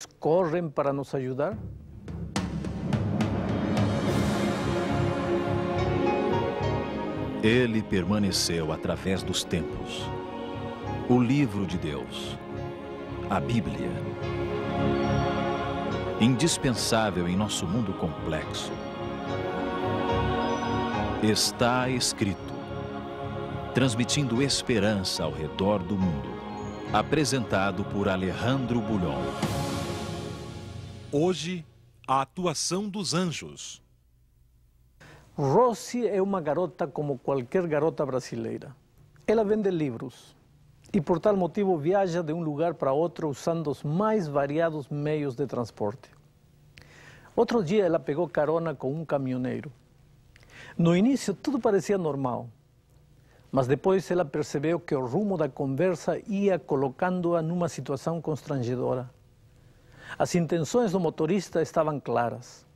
correm para nos ajudar? Ele permaneceu através dos tempos. O livro de Deus, a Bíblia. Indispensável em nosso mundo complexo. Está escrito, transmitindo esperança ao redor do mundo. Apresentado por Alejandro Bulhon. Hoje, a atuação dos anjos. Rosy é uma garota como qualquer garota brasileira. Ela vende livros e por tal motivo viaja de um lugar para outro usando os mais variados meios de transporte. Outro dia ela pegou carona com um caminhoneiro. No início tudo parecia normal, mas depois ela percebeu que o rumo da conversa ia colocando-a numa situação constrangedora. As intenções do motorista estavam claras.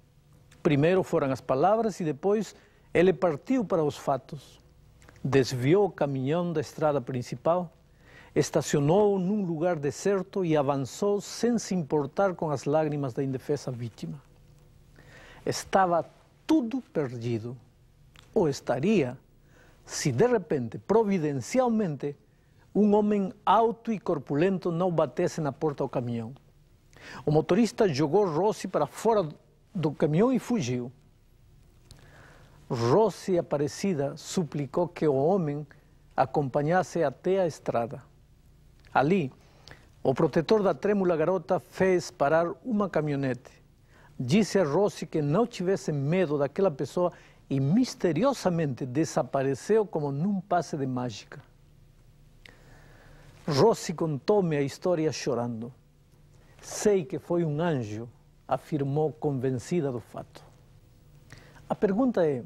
Primeiro foram as palavras e depois ele partiu para os fatos. Desviou o caminhão da estrada principal, estacionou num lugar deserto e avançou sem se importar com as lágrimas da indefesa vítima. Estava tudo perdido. Ou estaria, se de repente, providencialmente, um homem alto e corpulento não batesse na porta do caminhão. O motorista jogou Rosy para fora do caminhão e fugiu. Rosy Aparecida suplicou que o homem acompanhasse até a estrada. Ali, o protetor da trêmula garota fez parar uma caminhonete. Disse a Rosy que não tivesse medo daquela pessoa e misteriosamente desapareceu como num passe de mágica. Rosy contou-me a história chorando. Sei que foi um anjo, afirmou convencida do fato. A pergunta é,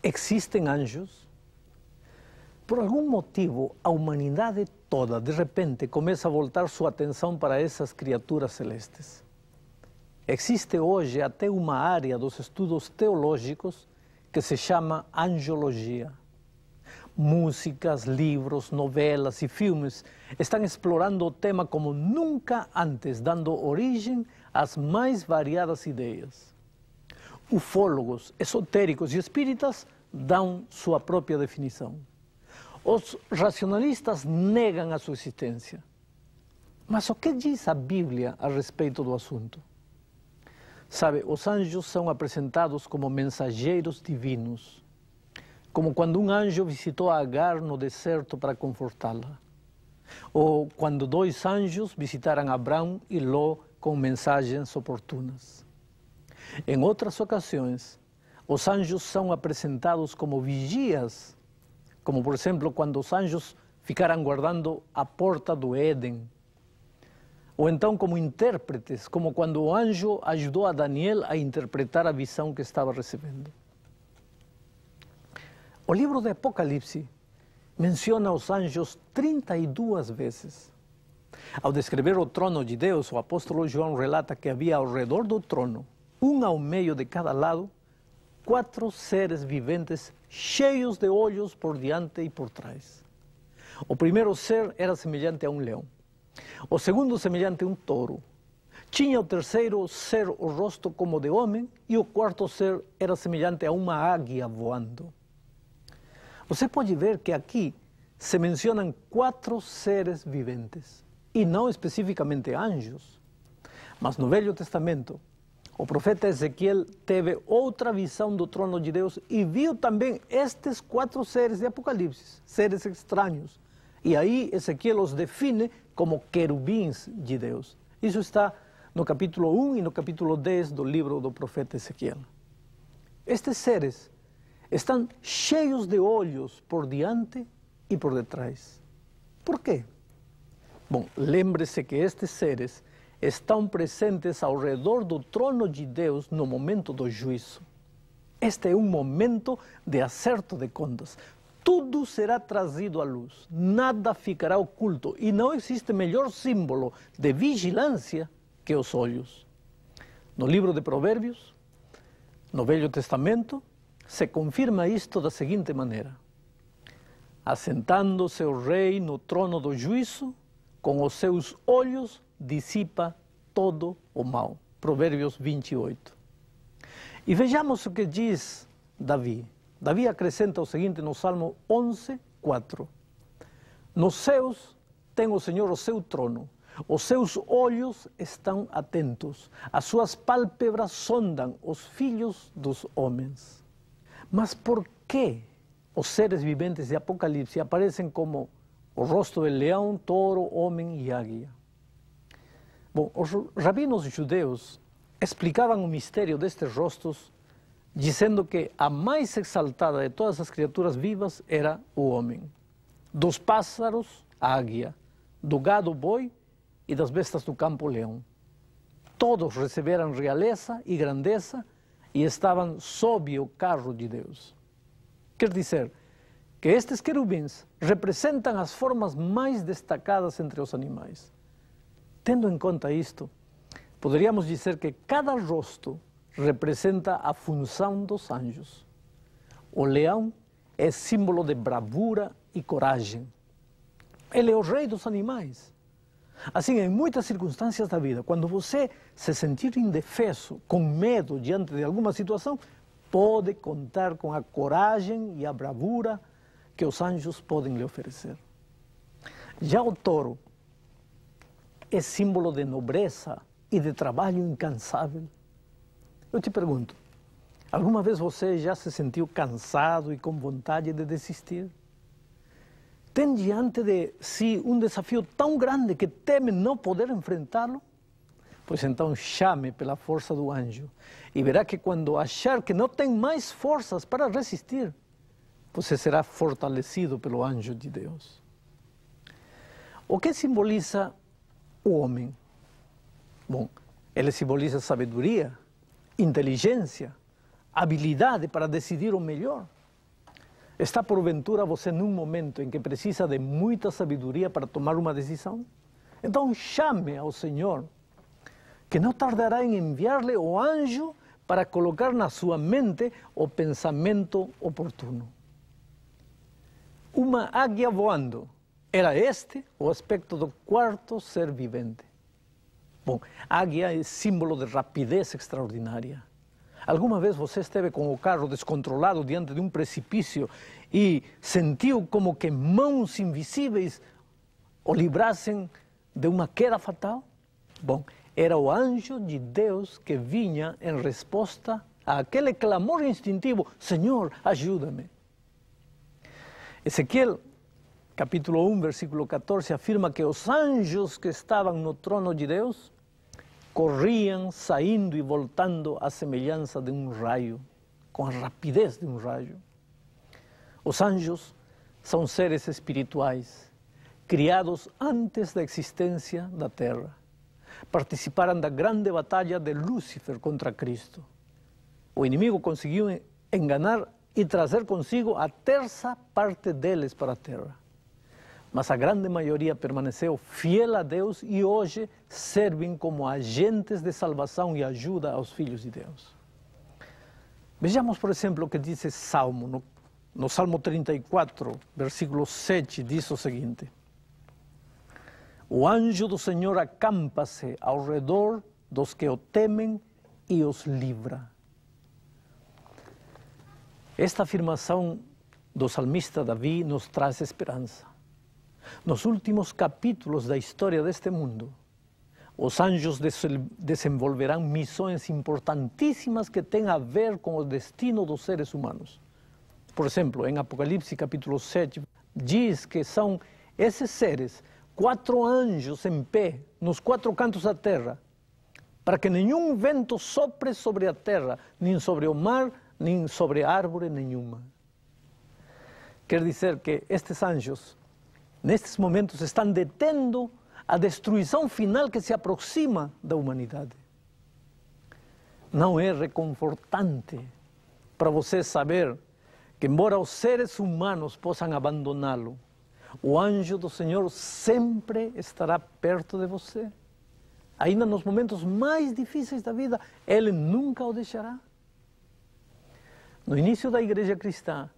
existem anjos? Por algum motivo, a humanidade toda, de repente, começa a voltar sua atenção para essas criaturas celestes. Existe hoje até uma área dos estudos teológicos que se chama angiologia. Músicas, livros, novelas e filmes estão explorando o tema como nunca antes, dando origem às mais variadas ideias. Ufólogos, esotéricos e espíritas dão sua própria definição. Os racionalistas negam a sua existência. Mas o que diz a Bíblia a respeito do assunto? Sabe, os anjos são apresentados como mensageiros divinos, como quando um anjo visitou Agar no deserto para confortá-la, ou quando dois anjos visitaram Abraão e Ló com mensagens oportunas. Em outras ocasiões, os anjos são apresentados como vigias, como por exemplo quando os anjos ficaram guardando a porta do Éden, ou então como intérpretes, como quando o anjo ajudou a Daniel a interpretar a visão que estava recebendo. O livro de Apocalipse menciona os anjos 32 vezes. Ao descrever o trono de Deus, o apóstolo João relata que havia ao redor do trono, um ao meio de cada lado, 4 seres viventes cheios de olhos por diante e por trás. O primeiro ser era semelhante a um leão. O segundo semelhante a um touro. Tinha o terceiro ser o rosto como de homem e o quarto ser era semelhante a uma águia voando. Você pode ver que aqui se mencionam 4 seres viventes e não especificamente anjos. Mas no Velho Testamento, o profeta Ezequiel teve outra visão do trono de Deus e viu também estes 4 seres de Apocalipse, seres estranhos. E aí Ezequiel os define como querubins de Deus. Isso está no capítulo 1 e no capítulo 10 do livro do profeta Ezequiel. Estes seres estão cheios de olhos por diante e por detrás. Por quê? Bom, lembre-se que estes seres estão presentes ao redor do trono de Deus no momento do juízo. Este é um momento de acerto de contas. Tudo será trazido à luz, nada ficará oculto e não existe melhor símbolo de vigilância que os olhos. No livro de Provérbios, no Velho Testamento, se confirma isto da seguinte maneira: assentando-se o rei no trono do juízo, com os seus olhos dissipa todo o mal. Provérbios 28. E vejamos o que diz Davi. Davi acrescenta o seguinte no Salmo 11, 4. Nos céus tem o Senhor o seu trono, os seus olhos estão atentos, as suas pálpebras sondam os filhos dos homens. Mas por que os seres viventes de Apocalipse aparecem como o rosto de leão, touro, homem e águia? Bom, os rabinos judeus explicavam o mistério destes rostos dizendo que a mais exaltada de todas as criaturas vivas era o homem. Dos pássaros, a águia, do gado, o boi, e das bestas do campo, o leão. Todos receberam realeza e grandeza e estavam sob o carro de Deus. Quer dizer que estes querubins representam as formas mais destacadas entre os animais. Tendo em conta isto, poderíamos dizer que cada rosto representa a função dos anjos. O leão é símbolo de bravura e coragem. Ele é o rei dos animais. Assim, em muitas circunstâncias da vida, quando você se sentir indefeso, com medo diante de alguma situação, pode contar com a coragem e a bravura que os anjos podem lhe oferecer. Já o touro é símbolo de nobreza e de trabalho incansável. Eu te pergunto, alguma vez você já se sentiu cansado e com vontade de desistir? Tem diante de si um desafio tão grande que teme não poder enfrentá-lo? Pois então chame pela força do anjo e verá que quando achar que não tem mais forças para resistir, você será fortalecido pelo anjo de Deus. O que simboliza o homem? Bom, ele simboliza sabedoria, inteligência, habilidade para decidir o melhor. Está porventura você num momento em que precisa de muita sabedoria para tomar uma decisão? Então chame ao Senhor, que não tardará em enviar-lhe o anjo para colocar na sua mente o pensamento oportuno. Uma águia voando, era este o aspecto do quarto ser vivente. Bom, águia é símbolo de rapidez extraordinária. Alguma vez você esteve com o carro descontrolado diante de um precipício e sentiu como que mãos invisíveis o livrassem de uma queda fatal? Bom, era o anjo de Deus que vinha em resposta àquele clamor instintivo: Senhor, ajuda-me. Ezequiel, capítulo 1, versículo 14, afirma que os anjos que estavam no trono de Deus corriam, saindo e voltando à semelhança de um raio, com a rapidez de um raio. Os anjos são seres espirituais, criados antes da existência da terra. Participaram da grande batalha de Lúcifer contra Cristo. O inimigo conseguiu enganar e trazer consigo a terça parte deles para a terra. Mas a grande maioria permaneceu fiel a Deus e hoje servem como agentes de salvação e ajuda aos filhos de Deus. Vejamos, por exemplo, o que diz esse Salmo. No Salmo 34, versículo 7, diz o seguinte: O anjo do Senhor acampa-se ao redor dos que o temem e os livra. Esta afirmação do salmista Davi nos traz esperança. Nos últimos capítulos da história deste mundo, os anjos desenvolverão missões importantíssimas que têm a ver com o destino dos seres humanos. Por exemplo, em Apocalipse capítulo 7, diz que são esses seres, 4 anjos em pé, nos 4 cantos da terra, para que nenhum vento sopre sobre a terra, nem sobre o mar, nem sobre árvore nenhuma. Quer dizer que estes anjos, nestes momentos, estão detendo a destruição final que se aproxima da humanidade. Não é reconfortante para você saber que, embora os seres humanos possam abandoná-lo, o anjo do Senhor sempre estará perto de você. Ainda nos momentos mais difíceis da vida, Ele nunca o deixará. No início da igreja cristã,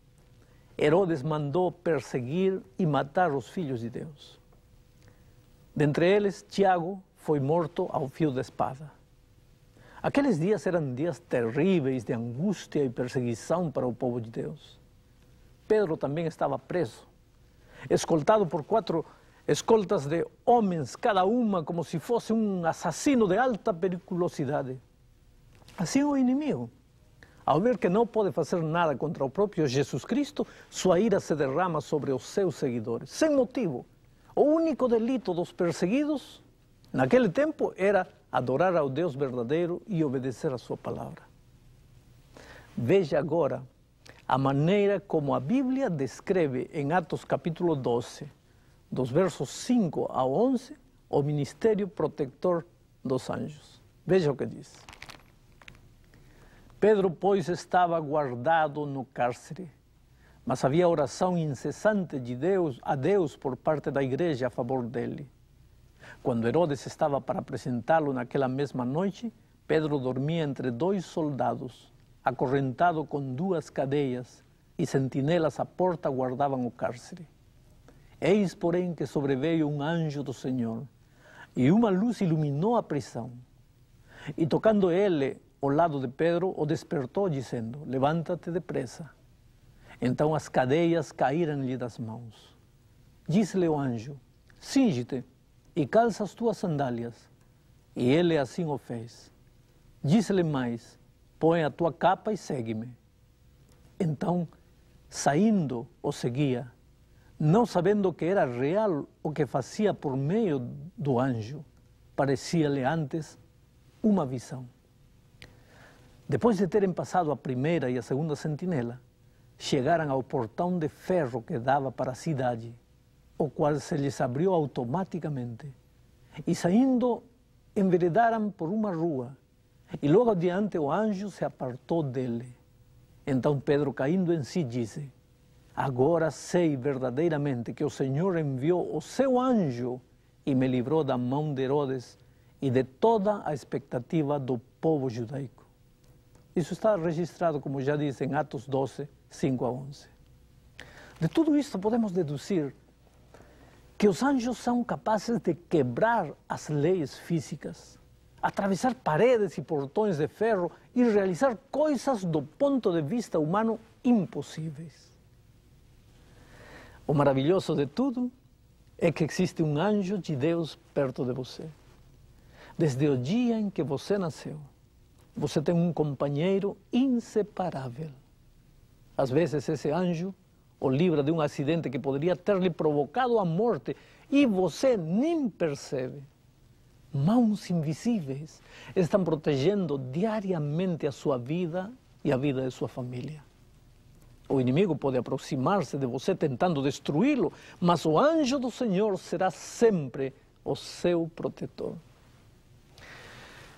Herodes mandou perseguir e matar os filhos de Deus. Dentre eles, Tiago foi morto ao fio da espada. Aqueles dias eram dias terríveis de angústia e perseguição para o povo de Deus. Pedro também estava preso, escoltado por 4 escoltas de homens, cada uma como se fosse um assassino de alta periculosidade. Assim o inimigo, ao ver que não pode fazer nada contra o próprio Jesus Cristo, sua ira se derrama sobre os seus seguidores, sem motivo. O único delito dos perseguidos, naquele tempo, era adorar ao Deus verdadeiro e obedecer a sua palavra. Veja agora a maneira como a Bíblia descreve em Atos capítulo 12, dos versos 5 a 11, o ministério protetor dos anjos. Veja o que diz. Pedro, pois, estava guardado no cárcere, mas havia oração incessante a Deus por parte da igreja a favor dele. Quando Herodes estava para apresentá-lo naquela mesma noite, Pedro dormia entre 2 soldados, acorrentado com 2 cadeias, e sentinelas à porta guardavam o cárcere. Eis, porém, que sobreveio um anjo do Senhor, e uma luz iluminou a prisão. E tocando ele ao lado de Pedro, o despertou, dizendo: levanta-te depressa. Então as cadeias caíram-lhe das mãos. Disse-lhe o anjo: cinge-te e calça as tuas sandálias. E ele assim o fez. Disse-lhe mais: põe a tua capa e segue-me. Então, saindo, o seguia, não sabendo que era real o que fazia por meio do anjo. Parecia-lhe antes uma visão. Depois de terem passado a primeira e a segunda sentinela, chegaram ao portão de ferro que dava para a cidade, o qual se lhes abriu automaticamente. E saindo, enveredaram por uma rua, e logo adiante o anjo se apartou dele. Então Pedro, caindo em si, disse: agora sei verdadeiramente que o Senhor enviou o seu anjo e me livrou da mão de Herodes e de toda a expectativa do povo judaico. Isso está registrado, como já disse, em Atos 12, 5 a 11. De tudo isto podemos deduzir que os anjos são capazes de quebrar as leis físicas, atravessar paredes e portões de ferro e realizar coisas do ponto de vista humano impossíveis. O maravilhoso de tudo é que existe um anjo de Deus perto de você. Desde o dia em que você nasceu, você tem um companheiro inseparável. Às vezes esse anjo o livra de um acidente que poderia ter lhe provocado a morte e você nem percebe. Mãos invisíveis estão protegendo diariamente a sua vida e a vida de sua família. O inimigo pode aproximar-se de você tentando destruí-lo, mas o anjo do Senhor será sempre o seu protetor.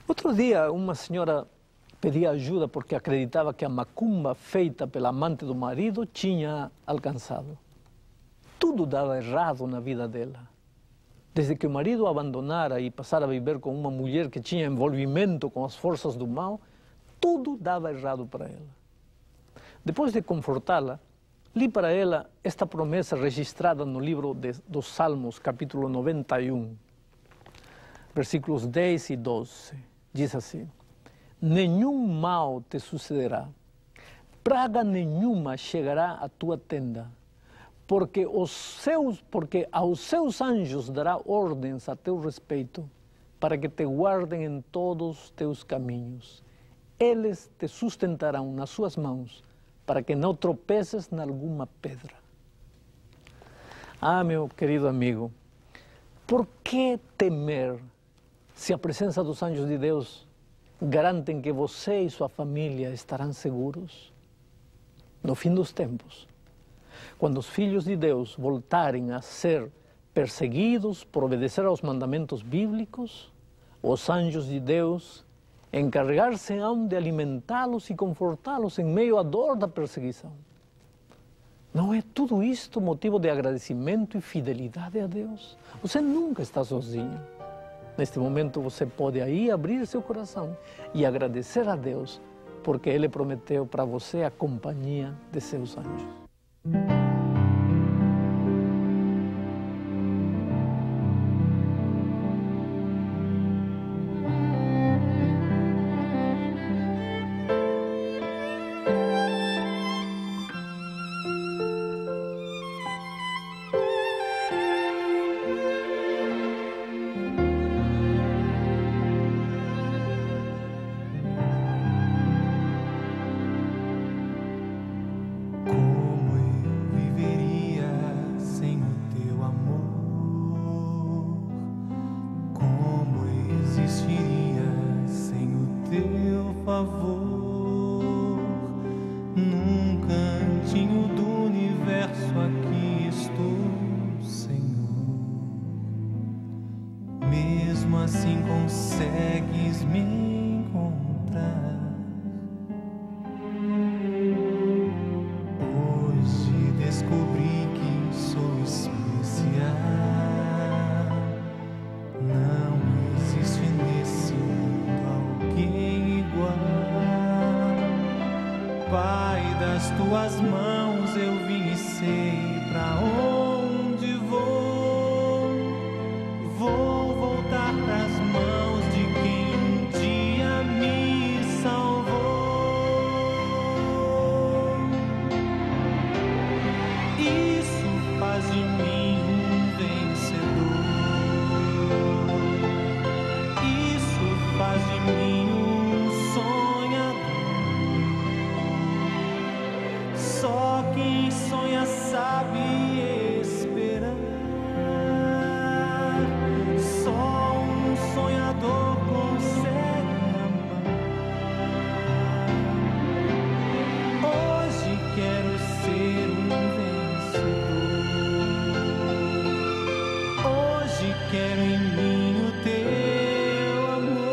Outro dia, uma senhora pedia ajuda porque acreditava que a macumba feita pela amante do marido tinha alcançado. Tudo dava errado na vida dela. Desde que o marido a abandonara e passara a viver com uma mulher que tinha envolvimento com as forças do mal, tudo dava errado para ela. Depois de confortá-la, li para ela esta promessa registrada no livro dos Salmos, capítulo 91, versículos 10 e 12. Diz assim: nenhum mal te sucederá, praga nenhuma chegará à tua tenda, porque aos seus anjos dará ordens a teu respeito, para que te guardem em todos os teus caminhos. Eles te sustentarão nas suas mãos, para que não tropeces em alguma pedra. Ah, meu querido amigo, por que temer se a presença dos anjos de Deus garantem que você e sua família estarão seguros? No fim dos tempos, quando os filhos de Deus voltarem a ser perseguidos por obedecer aos mandamentos bíblicos, os anjos de Deus encarregar-se-ão de alimentá-los e confortá-los em meio à dor da perseguição. Não é tudo isto motivo de agradecimento e fidelidade a Deus? Você nunca está sozinho. Neste momento você pode aí abrir seu coração e agradecer a Deus, porque Ele prometeu para você a companhia de seus anjos. favor. Num cantinho do universo aqui estou, Senhor. Mesmo assim consegues me encontrar. Hoje descobri que sou especial. Não existe nesse mundo alguém igual. Pai, das tuas mãos eu vim e sei pra onde vou. Vou voltar pras mãos de quem um dia me salvou. Isso faz de mim um vencedor. Isso faz de mim um sonhador. Só quem sonha sabe esperar. Só um sonhador consegue amar. Hoje quero ser um vencedor. Hoje quero em mim o teu amor.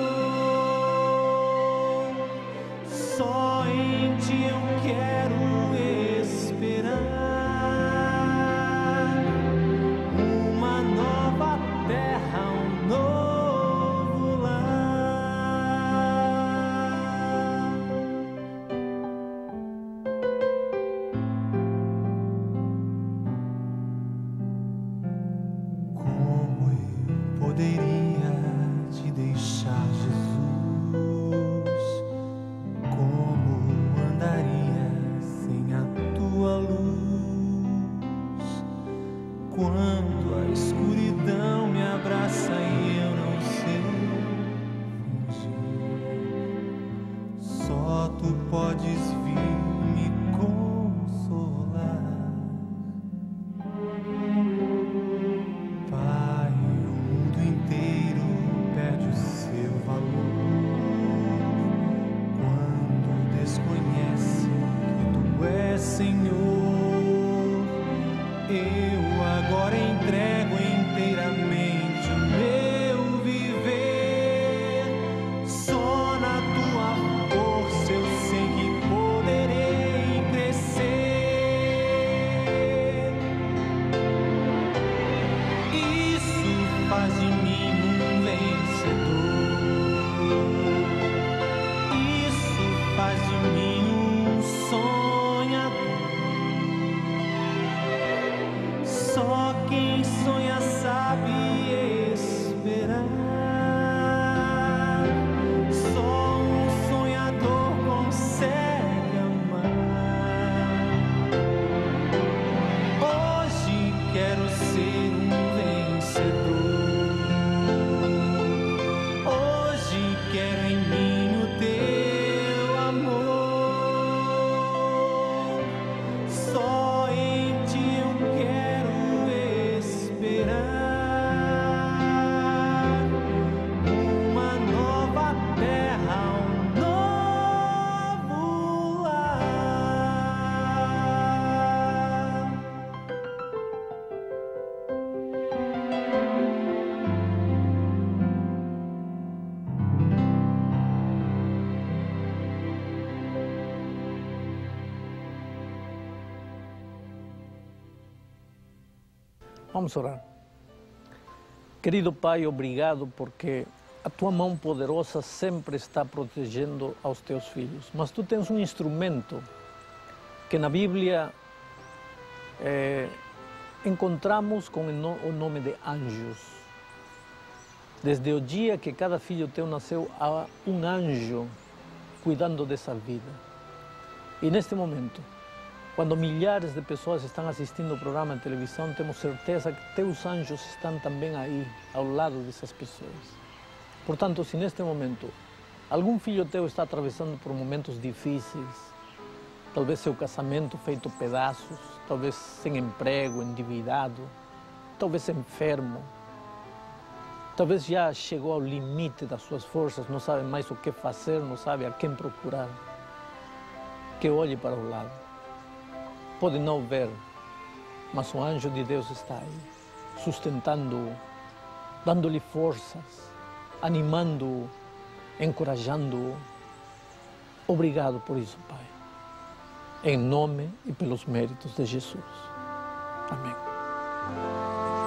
Só em ti eu quero esperar uma nova terra, um novo lar. Como eu poderia te deixar, Jesus? Como andaria sem a tua luz? Quando a escuridão me abraça e eu não sei fingir, só tu podes vir me consolar. Pai, o mundo inteiro perde o seu valor quando desconhece que tu és Senhor. Eu agora entrego inteiramente o meu viver. Só na tua força eu sei que poderei crescer. Isso faz de mim um vencedor. Isso faz de mim um sonhador. Só quem sonha sabe esperar. Só um sonhador consegue amar. Hoje quero ser um vencedor. Hoje quero em mim o teu amor. Só em ti eu quero esperar uma nova terra, um novo lar. Vamos orar. Querido Pai, obrigado porque a tua mão poderosa sempre está protegendo aos teus filhos. Mas tu tens um instrumento que na Bíblia encontramos com o nome de anjos. Desde o dia que cada filho teu nasceu, há um anjo cuidando dessa vida. E neste momento, quando milhares de pessoas estão assistindo o programa de televisão, temos certeza que teus anjos estão também aí, ao lado dessas pessoas. Portanto, se neste momento algum filho teu está atravessando por momentos difíceis, talvez seu casamento feito pedaços, talvez sem emprego, endividado, talvez enfermo, Talvez já chegou ao limite das suas forças, não sabe mais o que fazer, não sabe a quem procurar. Que olhe para o lado. Pode não ver, mas o anjo de Deus está aí, sustentando-o, dando-lhe forças, animando-o, encorajando-o. Obrigado por isso, Pai. Em nome e pelos méritos de Jesus. Amém.